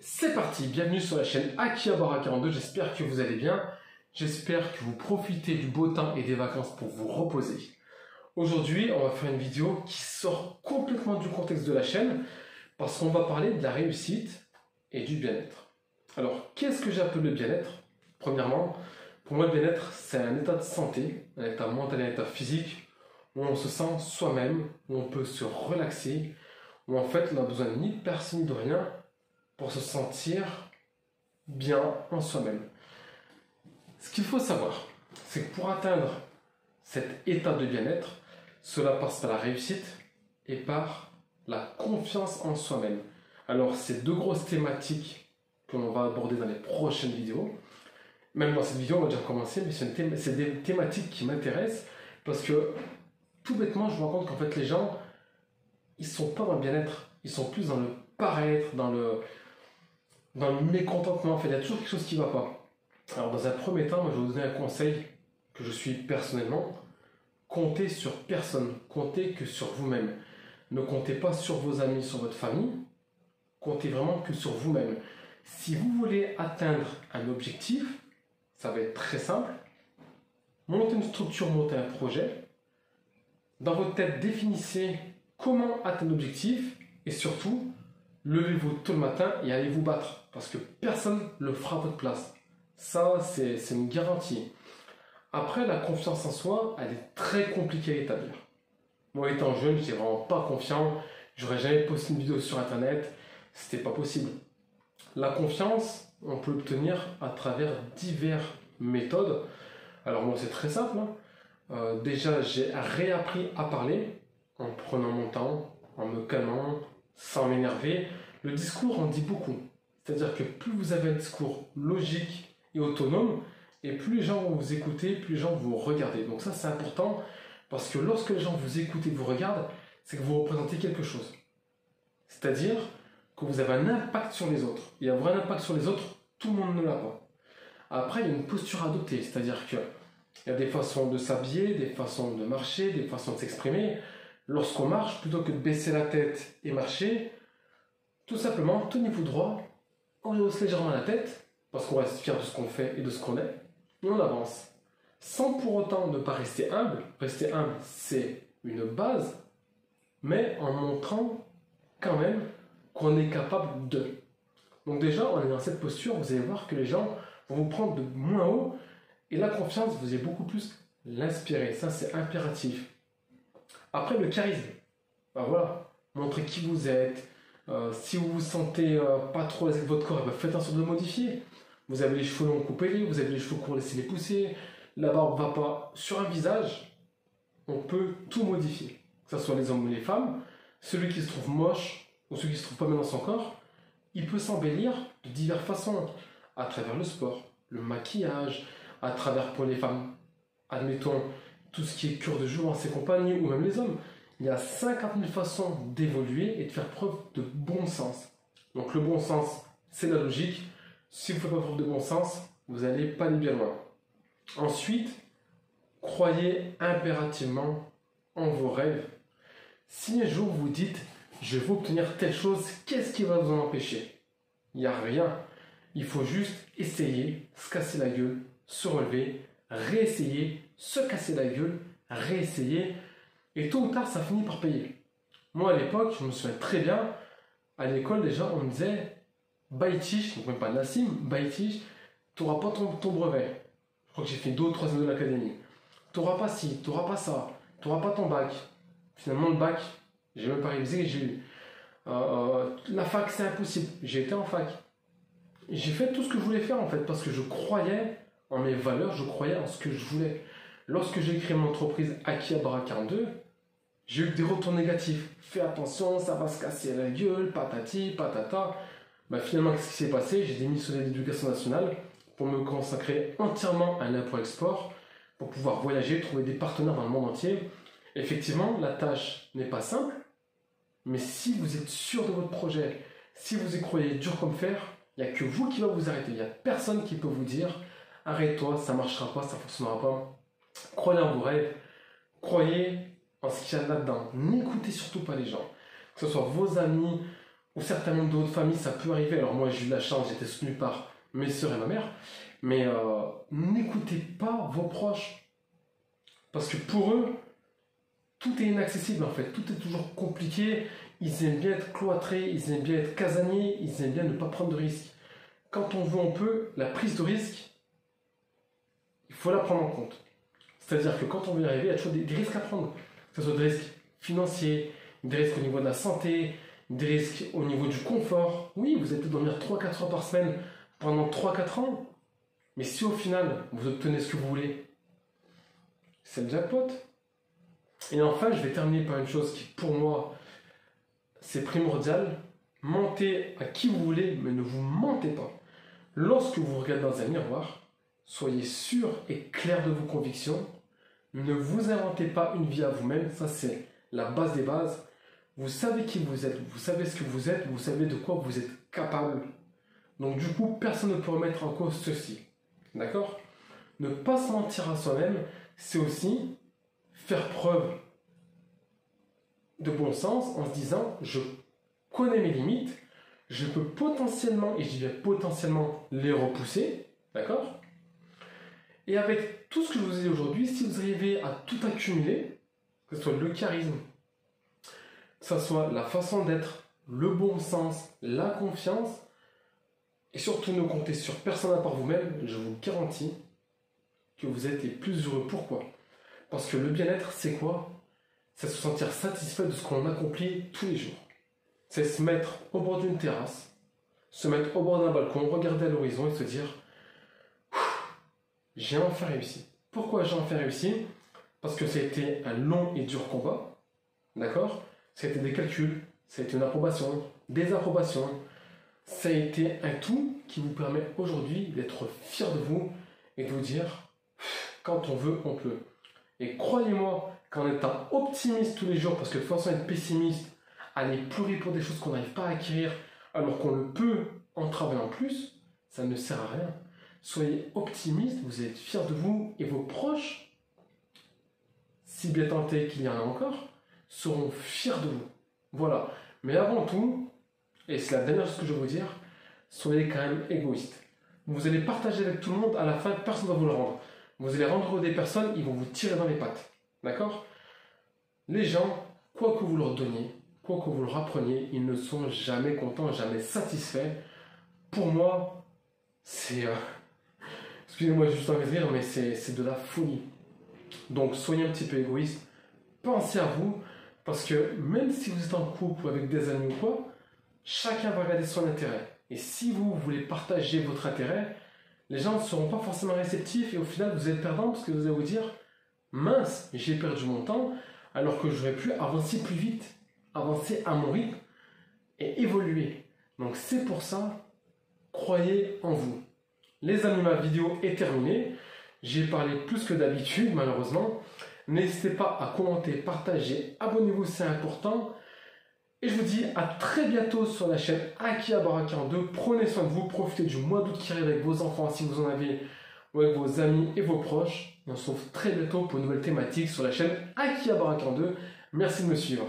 C'est parti, bienvenue sur la chaîne Akihabara42, j'espère que vous allez bien, j'espère que vous profitez du beau temps et des vacances pour vous reposer. Aujourd'hui, on va faire une vidéo qui sort complètement du contexte de la chaîne, parce qu'on va parler de la réussite et du bien-être. Alors, qu'est-ce que j'appelle le bien-être? Premièrement, pour moi le bien-être, c'est un état de santé, un état mental et un état physique, où on se sent soi-même, où on peut se relaxer, où en fait on n'a besoin ni de personne ni de rien, pour se sentir bien en soi-même. Ce qu'il faut savoir, c'est que pour atteindre cet état de bien-être, cela passe par la réussite et par la confiance en soi-même. Alors, c'est deux grosses thématiques que l'on va aborder dans les prochaines vidéos. Même dans cette vidéo, on va déjà commencer, mais c'est des thématiques qui m'intéressent parce que, tout bêtement, je me rends compte qu'en fait, les gens, ils sont pas dans le bien-être, ils sont plus dans le paraître, dans le mécontentement. En fait, il y a toujours quelque chose qui ne va pas. Alors, dans un premier temps, moi, je vais vous donner un conseil que je suis personnellement. Comptez sur personne, comptez que sur vous-même. Ne comptez pas sur vos amis, sur votre famille. Comptez vraiment que sur vous-même. Si vous voulez atteindre un objectif, ça va être très simple. Montez une structure, montez un projet. Dans votre tête, définissez comment atteindre l'objectif et surtout, levez-vous tôt le matin et allez vous battre parce que personne ne le fera à votre place. Ça, c'est une garantie. Après, la confiance en soi, elle est très compliquée à établir. Moi, étant jeune, j'étais vraiment pas confiant. J'aurais jamais posté une vidéo sur Internet. C'était pas possible. La confiance, on peut l'obtenir à travers diverses méthodes. Alors moi, c'est très simple. Déjà, j'ai réappris à parler en prenant mon temps, en me calmant, sans m'énerver. Le discours en dit beaucoup. C'est-à-dire que plus vous avez un discours logique et autonome, et plus les gens vont vous écouter, plus les gens vont vous regarder. Donc ça, c'est important, parce que lorsque les gens vous écoutent et vous regardent, c'est que vous représentez quelque chose. C'est-à-dire que vous avez un impact sur les autres. Et avoir un impact sur les autres, tout le monde ne l'a pas. Après, il y a une posture à adopter, c'est-à-dire qu'il y a des façons de s'habiller, des façons de marcher, des façons de s'exprimer. Lorsqu'on marche, plutôt que de baisser la tête et marcher, tout simplement, tenez-vous droit, on hausse légèrement la tête, parce qu'on reste fier de ce qu'on fait et de ce qu'on est, et on avance. Sans pour autant ne pas rester humble. Rester humble, c'est une base, mais en montrant quand même qu'on est capable de. Donc déjà, en ayant cette posture, vous allez voir que les gens vont vous prendre de moins haut, et la confiance, vous allez beaucoup plus l'inspirer. Ça, c'est impératif. Après, le charisme. Ben voilà, montrez qui vous êtes. Si vous vous sentez pas trop avec votre corps, ben faites en sorte de le modifier. Vous avez les cheveux longs, coupez-les. Vous avez les cheveux courts, laissez-les pousser. La barbe va pas. Sur un visage, on peut tout modifier. Que ce soit les hommes ou les femmes. Celui qui se trouve moche ou celui qui se trouve pas bien dans son corps, il peut s'embellir de diverses façons. À travers le sport, le maquillage, à travers pour les femmes, admettons, tout ce qui est cure de jour en ses compagnies, ou même les hommes. Il y a 50 000 façons d'évoluer et de faire preuve de bon sens. Donc le bon sens, c'est la logique. Si vous ne faites pas preuve de bon sens, vous n'allez pas aller bien loin. Ensuite, croyez impérativement en vos rêves. Si un jour vous dites « je veux obtenir telle chose », qu'est-ce qui va vous en empêcher? Il n'y a rien. Il faut juste essayer, se casser la gueule, se relever, réessayer, se casser la gueule, réessayer, et tôt ou tard, ça finit par payer. Moi, à l'époque, je me souviens très bien, à l'école, déjà, on me disait « Baïtiche », donc même pas Nassim, « Baïtiche, tu n'auras pas ton brevet ». Je crois que j'ai fait 2 ou 3 années de l'académie. Tu n'auras pas ci, tu n'auras pas ça, tu n'auras pas ton bac. Finalement, le bac, j'ai même pas révisé et j'ai eu. La fac, c'est impossible. J'ai été en fac. J'ai fait tout ce que je voulais faire, en fait, parce que je croyais en mes valeurs, je croyais en ce que je voulais. Lorsque j'ai créé mon entreprise Akihabara42, j'ai eu des retours négatifs. Fais attention, ça va se casser la gueule, patati, patata. Bah, finalement, qu'est-ce qui s'est passé? J'ai démissionné de l'éducation nationale pour me consacrer entièrement à l'import-export, pour pouvoir voyager, trouver des partenaires dans le monde entier. Effectivement, la tâche n'est pas simple, mais si vous êtes sûr de votre projet, si vous y croyez dur comme fer, il n'y a que vous qui va vous arrêter. Il n'y a personne qui peut vous dire « Arrête-toi, ça ne marchera pas, ça ne fonctionnera pas ». Croyez en vos rêves, croyez en ce qu'il y a là-dedans. N'écoutez surtout pas les gens. Que ce soit vos amis, ou certains membres de votre famille, ça peut arriver. Alors moi, j'ai eu de la chance, j'étais soutenu par mes soeurs et ma mère. Mais n'écoutez pas vos proches. Parce que pour eux, tout est inaccessible en fait. Tout est toujours compliqué. Ils aiment bien être cloîtrés, ils aiment bien être casaniers, ils aiment bien ne pas prendre de risques. Quand on veut, on peut. La prise de risque, il faut la prendre en compte. C'est-à-dire que quand on veut y arriver, il y a toujours des risques à prendre. Que ce soit des risques financiers, des risques au niveau de la santé, des risques au niveau du confort. Oui, vous allez peut-être dormir 3-4 heures par semaine pendant 3-4 ans. Mais si au final, vous obtenez ce que vous voulez, c'est le jackpot. Et enfin, je vais terminer par une chose qui, pour moi, c'est primordial. Mentez à qui vous voulez, mais ne vous mentez pas. Lorsque vous regardez dans un miroir, soyez sûr et clair de vos convictions. Ne vous inventez pas une vie à vous-même. Ça, c'est la base des bases. Vous savez qui vous êtes, vous savez ce que vous êtes, vous savez de quoi vous êtes capable. Donc du coup, personne ne peut remettre en cause ceci. D'accord? Ne pas se mentir à soi-même, c'est aussi faire preuve de bon sens en se disant, je connais mes limites, je peux potentiellement, et je dis bien potentiellement, les repousser. D'accord? Et avec tout ce que je vous ai dit aujourd'hui, si vous arrivez à tout accumuler, que ce soit le charisme, que ce soit la façon d'être, le bon sens, la confiance, et surtout ne comptez sur personne à part vous-même, je vous garantis que vous êtes les plus heureux. Pourquoi? Parce que le bien-être, c'est quoi? C'est se sentir satisfait de ce qu'on accomplit tous les jours. C'est se mettre au bord d'une terrasse, se mettre au bord d'un balcon, regarder à l'horizon et se dire « J'ai enfin réussi ». Pourquoi j'ai enfin réussi? Parce que ça a été un long et dur combat, d'accord? Ça a été des calculs, ça a été une approbation, des approbations. Ça a été un tout qui vous permet aujourd'hui d'être fier de vous et de vous dire quand on veut, on peut. Et croyez-moi qu'en étant optimiste tous les jours, parce que de toute façon être pessimiste, aller pleurer pour des choses qu'on n'arrive pas à acquérir alors qu'on le peut en travaillant plus, ça ne sert à rien. Soyez optimiste, vous êtes fiers de vous et vos proches, si bien tenté qu'il y en a encore, seront fiers de vous. Voilà. Mais avant tout, et c'est la dernière chose que je vais vous dire, soyez quand même égoïste. Vous allez partager avec tout le monde, à la fin, personne ne va vous le rendre. Vous allez rendre heureux des personnes, ils vont vous tirer dans les pattes. D'accord? Les gens, quoi que vous leur donniez, quoi que vous leur appreniez, ils ne sont jamais contents, jamais satisfaits. Pour moi, c'est... excusez-moi, j'ai juste envie de rire, mais c'est de la folie. Donc, soyez un petit peu égoïste. Pensez à vous, parce que même si vous êtes en couple ou avec des amis ou quoi, chacun va regarder son intérêt. Et si vous voulez partager votre intérêt, les gens ne seront pas forcément réceptifs et au final, vous êtes perdant parce que vous allez vous dire « Mince, j'ai perdu mon temps alors que j'aurais pu avancer plus vite, avancer à mon rythme et évoluer. » Donc c'est pour ça, croyez en vous. Les amis, ma vidéo est terminée. J'ai parlé plus que d'habitude, malheureusement. N'hésitez pas à commenter, partager, abonnez-vous, c'est important. Et je vous dis à très bientôt sur la chaîne Akihabara 42. Prenez soin de vous, profitez du mois d'août qui arrive avec vos enfants si vous en avez, ou avec vos amis et vos proches. Et on se retrouve très bientôt pour une nouvelle thématique sur la chaîne Akihabara 42. Merci de me suivre.